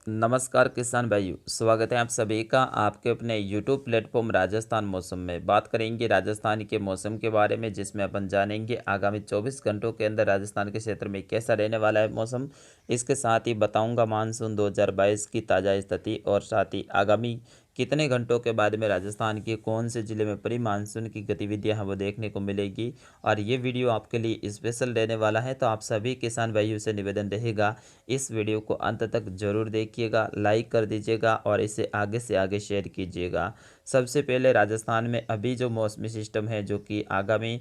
नमस्कार किसान भाइयों, स्वागत है आप सभी का आपके अपने यूट्यूब प्लेटफॉर्म राजस्थान मौसम में। बात करेंगे राजस्थान के मौसम के बारे में, जिसमें अपन जानेंगे आगामी 24 घंटों के अंदर राजस्थान के क्षेत्र में कैसा रहने वाला है मौसम। इसके साथ ही बताऊंगा मानसून 2022 की ताज़ा स्थिति और साथ ही आगामी कितने घंटों के बाद में राजस्थान के कौन से ज़िले में प्री मानसून की गतिविधियां हैं वो देखने को मिलेगी। और ये वीडियो आपके लिए स्पेशल रहने वाला है, तो आप सभी किसान भाइयों से निवेदन रहेगा इस वीडियो को अंत तक जरूर देखिएगा, लाइक कर दीजिएगा और इसे आगे से आगे शेयर कीजिएगा। सबसे पहले राजस्थान में अभी जो मौसमी सिस्टम है जो कि आगामी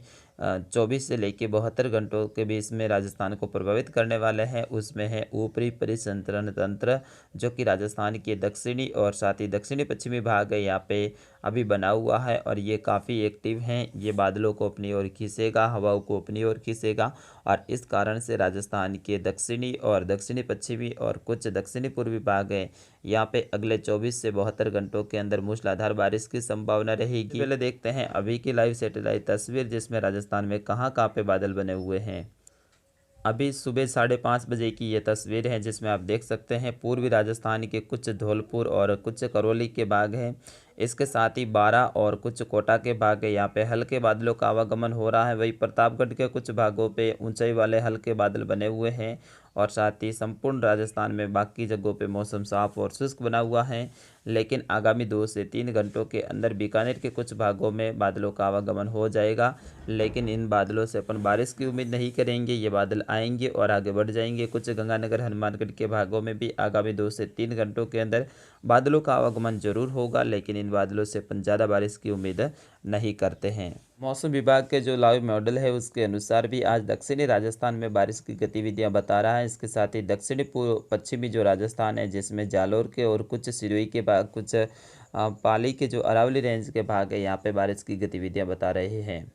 24 से लेकर 72 घंटों के बीच में राजस्थान को प्रभावित करने वाले हैं, उसमें है ऊपरी परिसंचरण तंत्र जो कि राजस्थान के दक्षिणी और साथ ही दक्षिणी पश्चिमी भाग है यहाँ पे अभी बना हुआ है और ये काफ़ी एक्टिव हैं। ये बादलों को अपनी ओर खींचेगा, हवाओं को अपनी ओर खींचेगा और इस कारण से राजस्थान के दक्षिणी और दक्षिणी पश्चिमी और कुछ दक्षिणी पूर्वी भाग हैं यहाँ पे अगले 24 से 72 घंटों के अंदर मूसलाधार बारिश की संभावना रहेगी। पहले देखते हैं अभी की लाइव सैटेलाइट तस्वीर, जिसमें राजस्थान में कहाँ कहाँ पे बादल बने हुए हैं। अभी सुबह 5:30 बजे की ये तस्वीर है, जिसमें आप देख सकते हैं पूर्वी राजस्थान के कुछ धौलपुर और कुछ करौली के भाग हैं। इसके साथ ही बारां और कुछ कोटा के भाग है, यहाँ पे हल्के बादलों का आवागमन हो रहा है। वही प्रतापगढ़ के कुछ भागों पे ऊंचाई वाले हल्के बादल बने हुए हैं और साथ ही संपूर्ण राजस्थान में बाकी जगहों पे मौसम साफ और शुष्क बना हुआ है। लेकिन आगामी 2 से 3 घंटों के अंदर बीकानेर के कुछ भागों में बादलों का आवागमन हो जाएगा, लेकिन इन बादलों से अपन बारिश की उम्मीद नहीं करेंगे। ये बादल आएंगे और आगे बढ़ जाएंगे। कुछ गंगानगर हनुमानगढ़ के भागों में भी आगामी 2 से 3 घंटों के अंदर बादलों का आवागमन जरूर होगा, लेकिन इन बादलों से अपन ज़्यादा बारिश की उम्मीद नहीं करते हैं। मौसम विभाग के जो लाइव मॉडल है उसके अनुसार भी आज दक्षिणी राजस्थान में बारिश की गतिविधियां बता रहा है। इसके साथ ही दक्षिणी पूर्व पश्चिमी जो राजस्थान है, जिसमें जालोर के और कुछ सिरोही के भाग, कुछ पाली के जो अरावली रेंज के भाग है, यहाँ पे बारिश की गतिविधियां बता रहे हैं।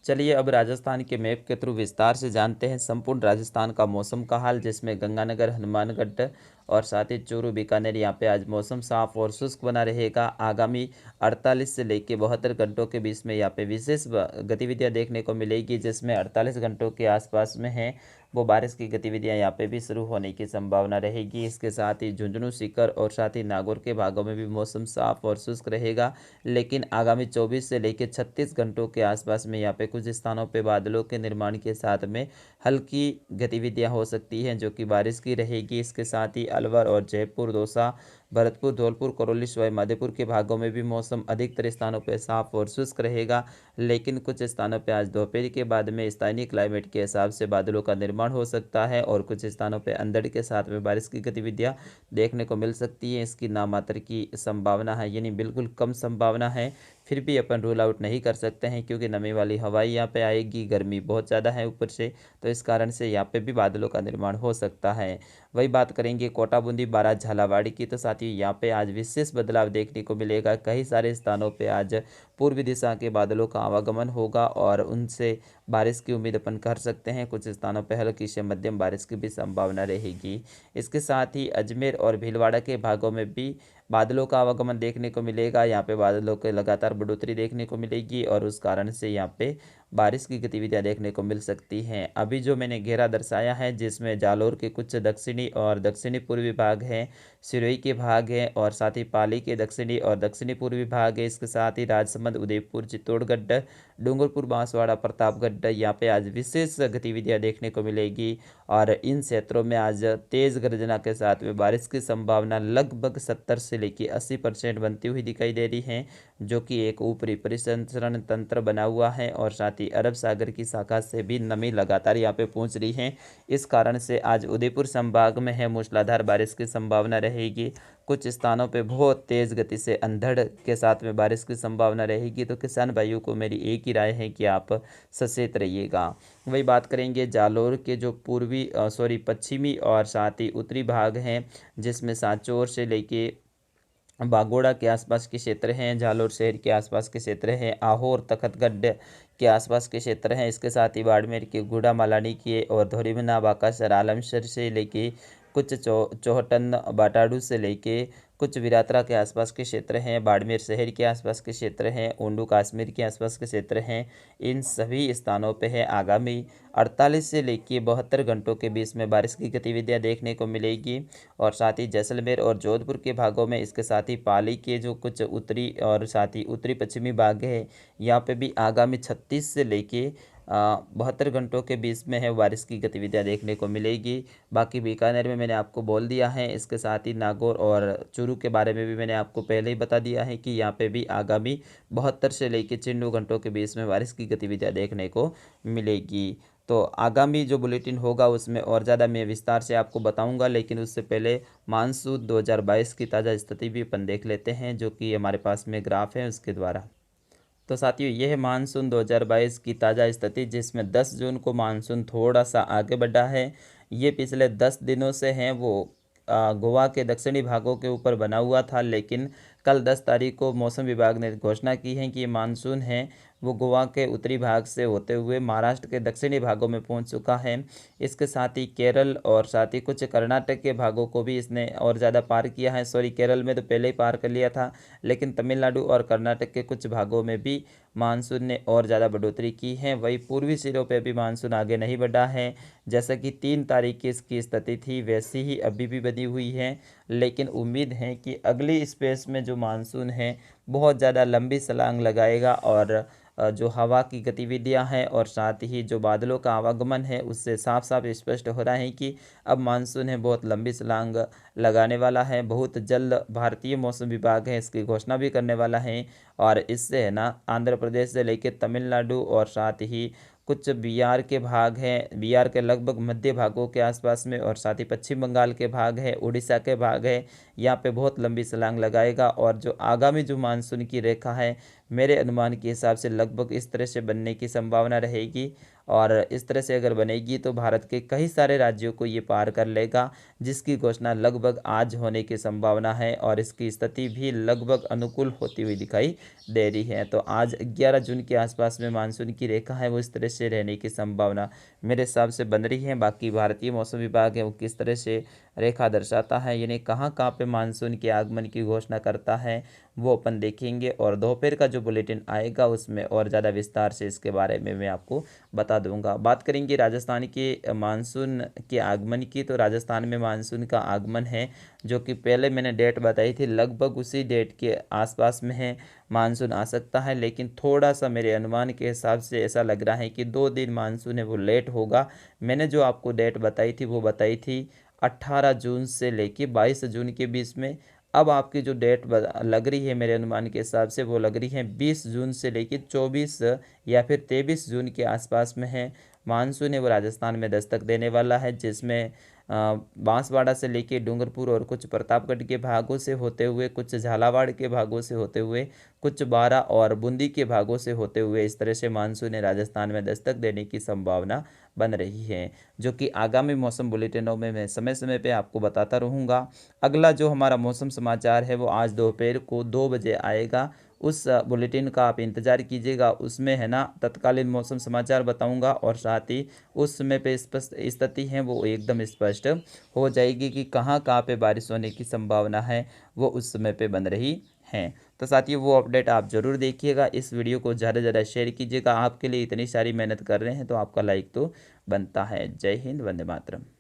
चलिए अब राजस्थान के मैप के थ्रू विस्तार से जानते हैं संपूर्ण राजस्थान का मौसम का हाल, जिसमें गंगानगर हनुमानगढ़ और साथ ही चूरू बीकानेर यहाँ पे आज मौसम साफ और शुष्क बना रहेगा। आगामी 48 से लेकर 72 घंटों के बीच में यहाँ पे विशेष गतिविधियाँ देखने को मिलेगी, जिसमें 48 घंटों के आसपास में है वो बारिश की गतिविधियां यहाँ पे भी शुरू होने की संभावना रहेगी। इसके साथ ही झुंझुनू, सीकर और साथ ही नागौर के भागों में भी मौसम साफ और शुष्क रहेगा। लेकिन आगामी 24 से लेकर 36 घंटों के आसपास में यहाँ पे कुछ स्थानों पे बादलों के निर्माण के साथ में हल्की गतिविधियां हो सकती हैं जो कि बारिश की रहेगी। इसके साथ ही अलवर और जयपुर, दौसा, भरतपुर, धौलपुर, करौली, सवाई माधोपुर के भागों में भी मौसम अधिकतर स्थानों पर साफ और शुष्क रहेगा। लेकिन कुछ स्थानों पर आज दोपहर के बाद में स्थानीय क्लाइमेट के हिसाब से बादलों का निर्माण हो सकता है और कुछ स्थानों पर अंधड़ के साथ में बारिश की गतिविधियां देखने को मिल सकती है। इसकी नामात्र की संभावना है, यानी बिल्कुल कम संभावना है। फिर भी अपन रूल आउट नहीं कर सकते हैं क्योंकि नमी वाली हवाई यहाँ पे आएगी, गर्मी बहुत ज़्यादा है ऊपर से, तो इस कारण से यहाँ पे भी बादलों का निर्माण हो सकता है। वही बात करेंगे कोटा, बूंदी, बारां, झालावाड़ की, तो साथ ही यहाँ पे आज विशेष बदलाव देखने को मिलेगा। कई सारे स्थानों पे आज पूर्वी दिशा के बादलों का आवागमन होगा और उनसे बारिश की उम्मीद अपन कर सकते हैं। कुछ स्थानों पर हल्की से मध्यम बारिश की भी संभावना रहेगी। इसके साथ ही अजमेर और भीलवाड़ा के भागों में भी बादलों का आवागमन देखने को मिलेगा। यहाँ पे बादलों के लगातार बढ़ोतरी देखने को मिलेगी और उस कारण से यहाँ पे बारिश की गतिविधियां देखने को मिल सकती हैं। अभी जो मैंने घेरा दर्शाया है, जिसमें जालोर के कुछ दक्षिणी और दक्षिणी पूर्वी भाग हैं, सिरोही के भाग हैं और साथ ही पाली के दक्षिणी और दक्षिणी पूर्वी भाग है। इसके साथ ही राजसमंद, उदयपुर, चित्तौड़गढ़, डूंगरपुर, बांसवाड़ा, प्रतापगढ़, यहाँ पे आज विशेष गतिविधियां देखने को मिलेगी और इन क्षेत्रों में आज तेज गर्जना के साथ में बारिश की संभावना लगभग 70 से लेकर 80% बनती हुई दिखाई दे रही है, जो कि एक ऊपरी परिसंचरण तंत्र बना हुआ है और साथ ही अरब सागर की शाखा से भी नमी लगातार यहाँ पे पहुँच रही है। इस कारण से आज उदयपुर संभाग में है मूसलाधार बारिश की संभावना रहेगी। कुछ स्थानों पे बहुत तेज़ गति से अंधड़ के साथ में बारिश की संभावना रहेगी। तो किसान भाइयों को मेरी एक ही राय है कि आप सचेत रहिएगा। वही बात करेंगे जालोर के जो पश्चिमी और साथ ही उत्तरी भाग हैं, जिसमें सांचौर से लेके बागोड़ा के आसपास के क्षेत्र हैं, जालोर शहर के आसपास के क्षेत्र हैं, आहोर, तखतगढ़ के आसपास के क्षेत्र हैं। इसके साथ ही बाड़मेर के गुड़ा, मालानी के और धोरीमना, बाकासर, आलमसर से लेके कुछ चौहटन, बाटाड़ू से लेके कुछ विरातरा के आसपास के क्षेत्र हैं, बाड़मेर शहर के आसपास के क्षेत्र हैं, ओंडू कश्मीर के आसपास के क्षेत्र हैं। इन सभी स्थानों पे है आगामी 48 से लेकर 72 घंटों के बीच में बारिश की गतिविधियां देखने को मिलेगी। और साथ ही जैसलमेर और जोधपुर के भागों में, इसके साथ ही पाली के जो कुछ उत्तरी और साथ ही उत्तरी पश्चिमी भाग है, यहाँ पे भी आगामी 36 से लेके 72 घंटों के बीच में है बारिश की गतिविधियां देखने को मिलेगी। बाकी बीकानेर में मैंने आपको बोल दिया है। इसके साथ ही नागौर और चूरू के बारे में भी मैंने आपको पहले ही बता दिया है कि यहाँ पे भी आगामी 72 से लेकर 96 घंटों के बीच में बारिश की गतिविधियां देखने को मिलेगी। तो आगामी जो बुलेटिन होगा उसमें और ज़्यादा मैं विस्तार से आपको बताऊंगा, लेकिन उससे पहले मानसून 2022 की ताज़ा स्थिति भी अपन देख लेते हैं, जो कि हमारे पास में ग्राफ है उसके द्वारा। तो साथियों, यह है मानसून 2022 की ताज़ा स्थिति, जिसमें 10 जून को मानसून थोड़ा सा आगे बढ़ा है। ये पिछले 10 दिनों से हैं वो गोवा के दक्षिणी भागों के ऊपर बना हुआ था, लेकिन कल 10 तारीख को मौसम विभाग ने घोषणा की है कि ये मानसून है वो गोवा के उत्तरी भाग से होते हुए महाराष्ट्र के दक्षिणी भागों में पहुंच चुका है। इसके साथ ही केरल और साथ ही कुछ कर्नाटक के भागों को भी इसने और ज़्यादा पार किया है। सॉरी, केरल में तो पहले ही पार कर लिया था, लेकिन तमिलनाडु और कर्नाटक के कुछ भागों में भी मानसून ने और ज़्यादा बढ़ोतरी की है। वही पूर्वी सिरों पे भी मानसून आगे नहीं बढ़ा है। जैसा कि 3 तारीख की इसकी स्थिति थी, वैसी ही अभी भी बनी हुई है, लेकिन उम्मीद है कि अगली स्पेस में जो मानसून है बहुत ज़्यादा लंबी छलांग लगाएगा और जो हवा की गतिविधियां हैं और साथ ही जो बादलों का आवागमन है, उससे साफ साफ स्पष्ट हो रहा है कि अब मानसून है बहुत लंबी छलांग लगाने वाला है। बहुत जल्द भारतीय मौसम विभाग है इसकी घोषणा भी करने वाला है, और इससे है ना आंध्र प्रदेश से लेकर तमिलनाडु और साथ ही कुछ बिहार के भाग हैं, बिहार के लगभग मध्य भागों के आसपास में, और साथ ही पश्चिम बंगाल के भाग है, उड़ीसा के भाग है, यहाँ पे बहुत लंबी छलांग लगाएगा। और जो आगामी जो मानसून की रेखा है, मेरे अनुमान के हिसाब से लगभग इस तरह से बनने की संभावना रहेगी, और इस तरह से अगर बनेगी तो भारत के कई सारे राज्यों को ये पार कर लेगा, जिसकी घोषणा लगभग आज होने की संभावना है, और इसकी स्थिति भी लगभग अनुकूल होती हुई दिखाई दे रही है। तो आज 11 जून के आसपास में मानसून की रेखा है वो इस तरह से रहने की संभावना मेरे हिसाब से बन रही है। बाकी भारतीय मौसम विभाग है वो किस तरह से रेखा दर्शाता है, यानी कहाँ कहाँ पे मानसून के आगमन की घोषणा करता है, वो अपन देखेंगे। और दोपहर का जो बुलेटिन आएगा उसमें और ज़्यादा विस्तार से इसके बारे में मैं आपको बता दूंगा। बात करेंगे राजस्थान के मानसून के आगमन की, तो राजस्थान में मानसून का आगमन है, जो कि पहले मैंने डेट बताई थी, लगभग उसी डेट के आसपास में है मानसून आ सकता है। लेकिन थोड़ा सा मेरे अनुमान के हिसाब से ऐसा लग रहा है कि 2 दिन मानसून है वो लेट होगा। मैंने जो आपको डेट बताई थी वो बताई थी 18 जून से लेके 22 जून के बीच में। अब आपकी जो डेट लग रही है मेरे अनुमान के हिसाब से वो लग रही है 20 जून से लेकर 24 या फिर 23 जून के आसपास में है। मानसून है वो राजस्थान में दस्तक देने वाला है, जिसमें बांसवाड़ा से लेके डूंगरपुर और कुछ प्रतापगढ़ के भागों से होते हुए, कुछ झालावाड़ के भागों से होते हुए, कुछ बारां और बूंदी के भागों से होते हुए, इस तरह से मानसून ने राजस्थान में दस्तक देने की संभावना बन रही है, जो कि आगामी मौसम बुलेटिनों में मैं समय समय पे आपको बताता रहूँगा। अगला जो हमारा मौसम समाचार है वो आज दोपहर को 2 बजे आएगा। उस बुलेटिन का आप इंतज़ार कीजिएगा। उसमें है ना तत्कालीन मौसम समाचार बताऊंगा, और साथ ही उस समय पे स्पष्ट स्थिति है वो एकदम स्पष्ट हो जाएगी कि कहाँ कहाँ पे बारिश होने की संभावना है वो उस समय पे बन रही है। तो साथियों, वो अपडेट आप ज़रूर देखिएगा। इस वीडियो को ज़्यादा से ज़्यादा शेयर कीजिएगा। आपके लिए इतनी सारी मेहनत कर रहे हैं तो आपका लाइक तो बनता है। जय हिंद, वंदे मातरम।